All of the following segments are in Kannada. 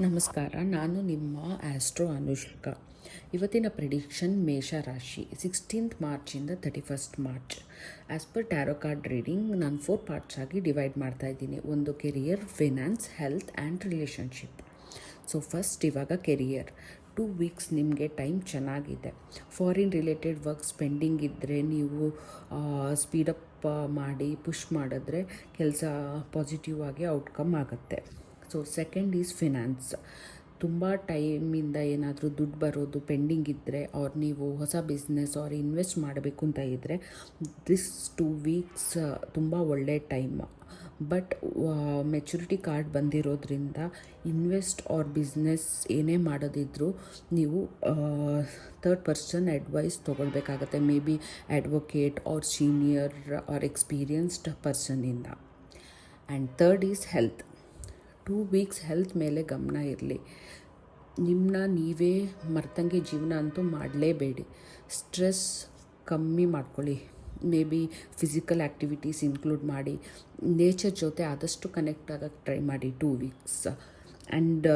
ನಮಸ್ಕಾರ, ನಾನು ನಿಮ್ಮ ಆಸ್ಟ್ರೋ ಅನುಷ್ಕಾ. ಇವತ್ತಿನ ಪ್ರಿಡಿಕ್ಷನ್ ಮೇಷರಾಶಿ 16th ಮಾರ್ಚಿಂದ 31st March. As per tarot card reading ನಾನು 4 ಪಾರ್ಟ್ಸ್ ಆಗಿ ಡಿವೈಡ್ ಮಾಡ್ತಾ ಇದ್ದೀನಿ. ಒಂದು career, finance, health and relationship. So first ಇವಾಗ ಕೆರಿಯರ್. 2 ವೀಕ್ಸ್ ನಿಮಗೆ ಟೈಮ್ ಚೆನ್ನಾಗಿದೆ. ಫಾರಿನ್ ರಿಲೇಟೆಡ್ ವರ್ಕ್ಸ್ ಪೆಂಡಿಂಗ್ ಇದ್ದರೆ ನೀವು ಸ್ಪೀಡಪ್ ಮಾಡಿ ಪುಷ್ ಮಾಡಿದ್ರೆ ಕೆಲಸ ಪಾಸಿಟಿವ್ ಆಗಿ ಔಟ್ಕಮ್ ಆಗುತ್ತೆ. So second is finance. ತುಂಬ ಟೈಮಿಂದ ಏನಾದರೂ ದುಡ್ಡು ಬರೋದು ಪೆಂಡಿಂಗ್ ಇದ್ದರೆ ಅವ್ರು ನೀವು ಹೊಸ ಬಿಸ್ನೆಸ್ ಅವ್ರು ಇನ್ವೆಸ್ಟ್ ಮಾಡಬೇಕು ಅಂತ ಇದ್ದರೆ ದಿಸ್ 2 ವೀಕ್ಸ್ ತುಂಬ ಒಳ್ಳೆ ಟೈಮ್. ಬಟ್ ಮೆಚುರಿಟಿ ಕಾರ್ಡ್ ಬಂದಿರೋದ್ರಿಂದ ಇನ್ವೆಸ್ಟ್ ಆರ್ ಬಿಸ್ನೆಸ್ ಏನೇ ಮಾಡೋದಿದ್ರೂ ನೀವು ಥರ್ಡ್ ಪರ್ಸನ್ ಅಡ್ವೈಸ್ ತೊಗೊಳ್ಬೇಕಾಗತ್ತೆ. Maybe advocate or senior or experienced ಪರ್ಸನ್ನಿಂದ. And third is health. 2 weeks health ಮೇಲೆ ಗಮನ ಇರಲಿ. ನಿಮ್ಮನ್ನ ನೀವೇ ಮರ್ತಂಗೆ ಜೀವನ ಅಂತೂ ಮಾಡಲೇಬೇಡಿ. ಸ್ಟ್ರೆಸ್ ಕಮ್ಮಿ ಮಾಡ್ಕೊಳ್ಳಿ. May be physical activities include ಮಾಡಿ. ನೇಚರ್ ಜೊತೆ ಆದಷ್ಟು ಕನೆಕ್ಟ್ ಆಗೋಕ್ಕೆ ಟ್ರೈ ಮಾಡಿ 2 ವೀಕ್ಸ್. ಆ್ಯಂಡ್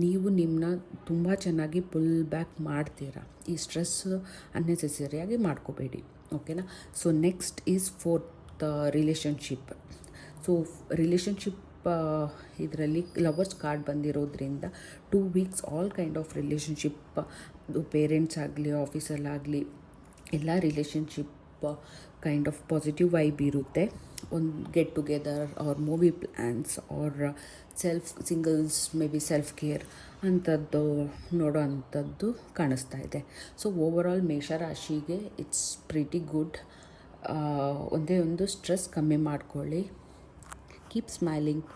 ನೀವು ನಿಮ್ಮನ್ನ ತುಂಬ ಚೆನ್ನಾಗಿ ಪುಲ್ ಬ್ಯಾಕ್ ಮಾಡ್ತೀರಾ. ಈ ಸ್ಟ್ರೆಸ್ ಅನ್ನೆಸೆಸರಿಯಾಗಿ ಮಾಡ್ಕೋಬೇಡಿ, ಓಕೆನಾ. So next is fourth relationship. So relationship ಇದರಲ್ಲಿ ಲವರ್ಸ್ ಕಾರ್ಡ್ ಬಂದಿರೋದ್ರಿಂದ 2 weeks all kind of relationship, parents ಆಗಲಿ ಆಫೀಸಲ್ಲಾಗಲಿ ಎಲ್ಲ relationship kind of positive vibe ಇರುತ್ತೆ. ಒಂದು get together or movie plans or singles maybe self care ಅಂಥದ್ದು ನೋಡೋ ಅಂಥದ್ದು ಕಾಣಿಸ್ತಾ ಇದೆ. ಸೊ ಓವರಾಲ್ ಮೇಷರಾಶಿಗೆ ಇಟ್ಸ್ ಪ್ರಿಟಿ ಗುಡ್. ಒಂದೇ ಒಂದು ಸ್ಟ್ರೆಸ್ ಕಮ್ಮಿ ಮಾಡ್ಕೊಳ್ಳಿ. Keep smiling.